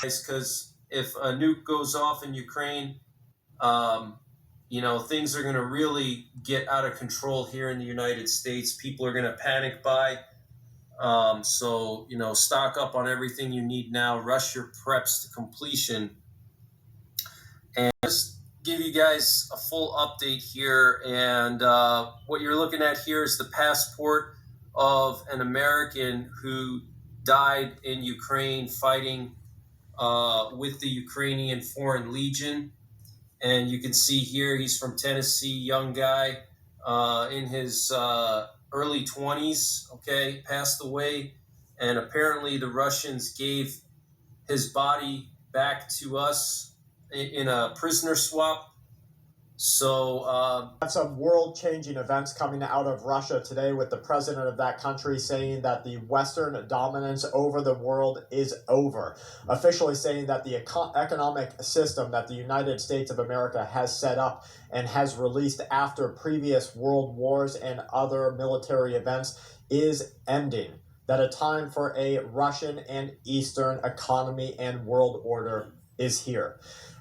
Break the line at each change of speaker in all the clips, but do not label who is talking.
Because if a nuke goes off in Ukraine, um, things are going to really get out of control here in the United States. People are going to panic buy. So, stock up on everything you need now, rush your preps to completion. And just give you guys a full update here. And what you're looking at here is the passport of an American who died in Ukraine fighting with the Ukrainian Foreign Legion. And you can see here he's from Tennessee, young guy in his early 20s, okay, passed away. And apparently the Russians gave his body back to us in a prisoner swap. So
some world-changing events coming out of Russia today, with the president of that country saying that the Western dominance over the world is over, officially saying that the economic system that the United States of America has set up and has released after previous world wars and other military events is ending. That a time for a Russian and Eastern economy and world order is here.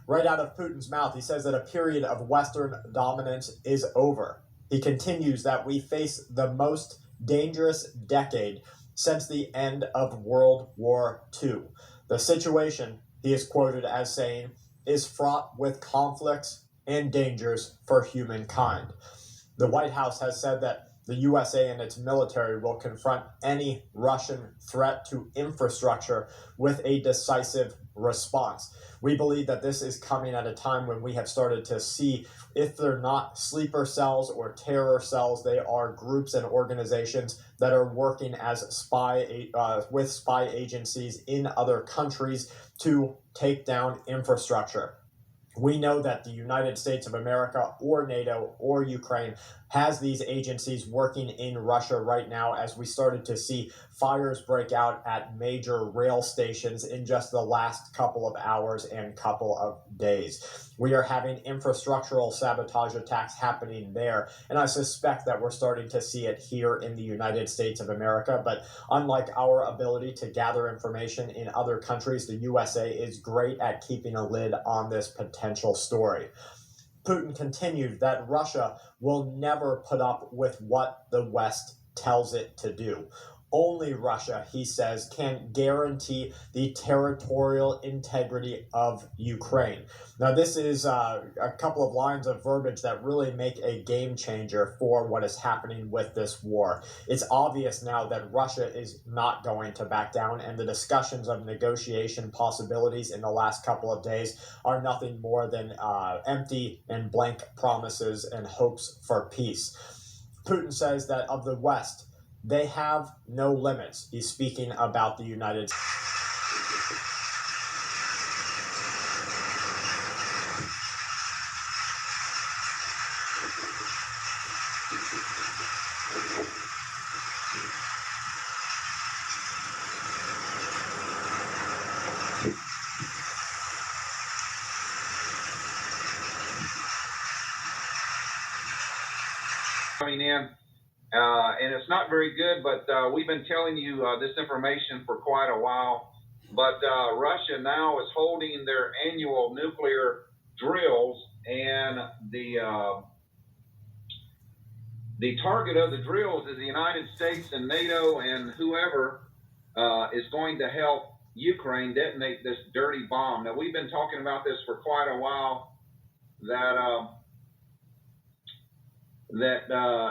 Right out of Putin's mouth, he says that a period of Western dominance is over. He continues that we face the most dangerous decade since the end of World War II. The situation, he is quoted as saying, is fraught with conflicts and dangers for humankind. The White House has said that the USA and its military will confront any Russian threat to infrastructure with a decisive response. We believe that this is coming at a time when we have started to see, if they're not sleeper cells or terror cells, they are groups and organizations that are working as with spy agencies in other countries to take down infrastructure. We know that the United States of America or NATO or Ukraine has these agencies working in Russia right now, as we started to see fires break out at major rail stations in just the last couple of hours and couple of days. We are having infrastructural sabotage attacks happening there, and I suspect that we're starting to see it here in the United States of America. But unlike our ability to gather information in other countries, the USA is great at keeping a lid on this potential story. Putin continued that Russia will never put up with what the West tells it to do. Only Russia, he says, can guarantee the territorial integrity of Ukraine. Now, this is a couple of lines of verbiage that really make a game changer for what is happening with this war. It's obvious now that Russia is not going to back down, and the discussions of negotiation possibilities in the last couple of days are nothing more than empty and blank promises and hopes for peace. Putin says that of the West, they have no limits. He's speaking about the United States.
Coming in. And it's not very good, but we've been telling you this information for quite a while. But Russia now is holding their annual nuclear drills, and the target of the drills is the United States and NATO and whoever is going to help Ukraine detonate this dirty bomb. Now, we've been talking about this for quite a while, that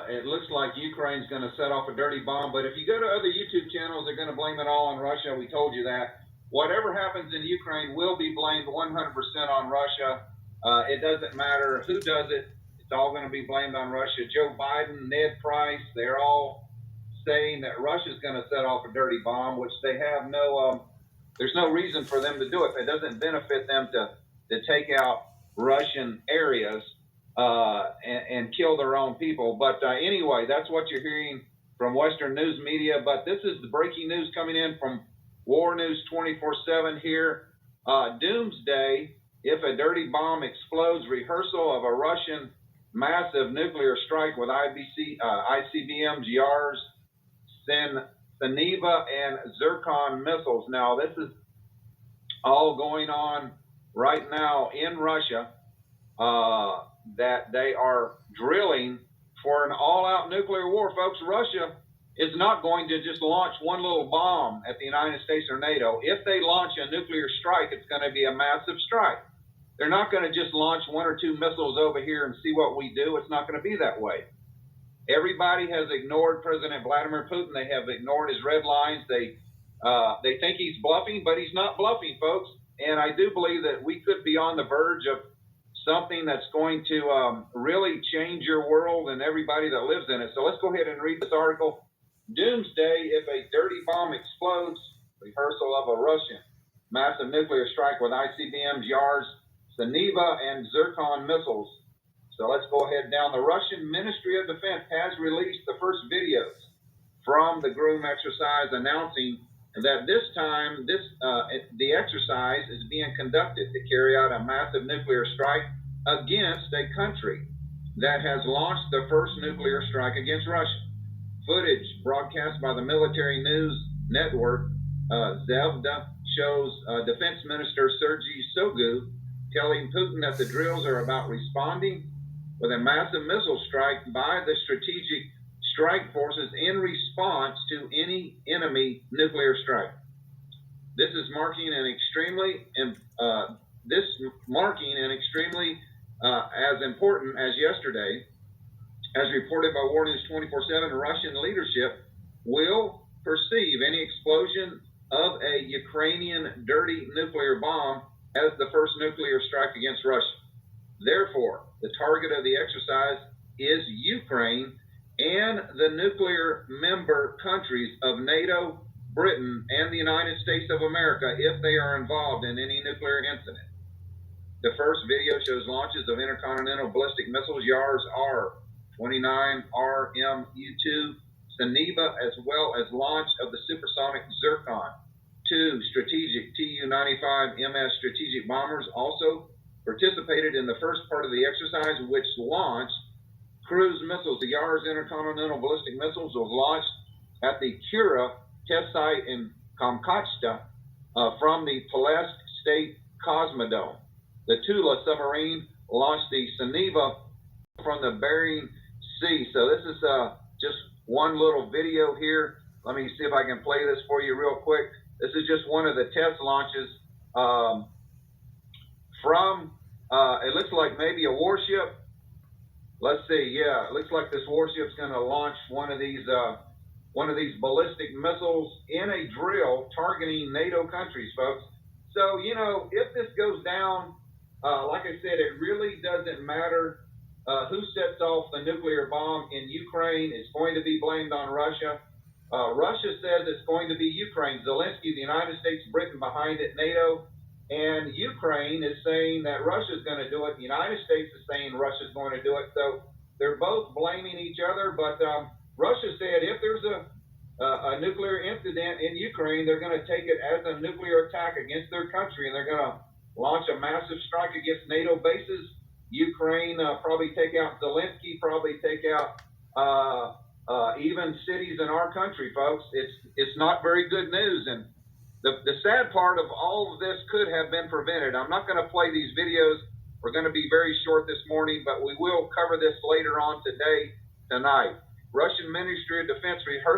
it looks like Ukraine's going to set off a dirty bomb. But if you go to other YouTube channels, they're going to blame it all on Russia. We told you that. Whatever happens in Ukraine will be blamed 100% on Russia. It doesn't matter who does it. It's all going to be blamed on Russia. Joe Biden, Ned Price, they're all saying that Russia's going to set off a dirty bomb, which they have there's no reason for them to do it. It doesn't benefit them to take out Russian areas and kill their own people. But anyway, that's what you're hearing from Western news media. But this is the breaking news coming in from War News 24/7 here. Doomsday, if a dirty bomb explodes, rehearsal of a Russian massive nuclear strike with ICBMs, YARS, Saniva, and Zircon missiles. Now, this is all going on right now in Russia, that they are drilling for an all-out nuclear war. Folks, Russia is not going to just launch one little bomb at the United States or NATO. If they launch a nuclear strike, it's going to be a massive strike. They're not going to just launch one or two missiles over here and see what we do. It's not going to be that way. Everybody has ignored President Vladimir Putin. They have ignored his red lines. They think he's bluffing, but he's not bluffing, folks. And I do believe that we could be on the verge of something that's going to really change your world and everybody that lives in it. So let's go ahead and read this article. Doomsday if a dirty bomb explodes. Rehearsal of a Russian massive nuclear strike with ICBMs, YARS, Saniva, and Zircon missiles. So let's go ahead down. The Russian Ministry of Defense has released the first videos from the Groom exercise, announcing that this time the exercise is being conducted to carry out a massive nuclear strike against a country that has launched the first nuclear strike against Russia. Footage broadcast by the military news network Zvezda shows Defense Minister Sergei Shoigu telling Putin that the drills are about responding with a massive missile strike by the Strategic Strike Forces in response to any enemy nuclear strike. This is marking an extremely as important as yesterday. As reported by War News 24/7, Russian leadership will perceive any explosion of a Ukrainian dirty nuclear bomb as the first nuclear strike against Russia. Therefore, the target of the exercise is Ukraine and the nuclear member countries of NATO, Britain, and the United States of America if they are involved in any nuclear incident. The first video shows launches of intercontinental ballistic missiles, YARS R-29, RMU-2, Saniva, as well as launch of the supersonic Zircon 2 strategic Tu-95 MS strategic bombers also participated in the first part of the exercise, which launched cruise missiles. The YARS intercontinental ballistic missiles was launched at the Kura test site in Kamchatka from the Plesetsk State Cosmodrome. The Tula submarine launched the Saniva from the Bering Sea. So this is just one little video here. Let me see if I can play this for you real quick. This is just one of the test launches from, it looks like maybe a warship. Let's see, yeah, it looks like this warship's going to launch one of these ballistic missiles in a drill targeting NATO countries, folks. So, you know, if this goes down, like I said, it really doesn't matter who sets off the nuclear bomb in Ukraine. It's going to be blamed on Russia. Russia says it's going to be Ukraine. Zelensky, the United States, Britain behind it, NATO. And Ukraine is saying that Russia's going to do it. The United States is saying Russia's going to do it. So they're both blaming each other. But Russia said if there's a nuclear incident in Ukraine, they're going to take it as a nuclear attack against their country, and they're going to launch a massive strike against NATO bases. Ukraine probably take out Zelensky, probably take out even cities in our country, folks. It's not very good news. And the sad part of all of this could have been prevented. I'm not going to play these videos. We're going to be very short this morning, but we will cover this later on tonight. Russian Ministry of Defense rehearsed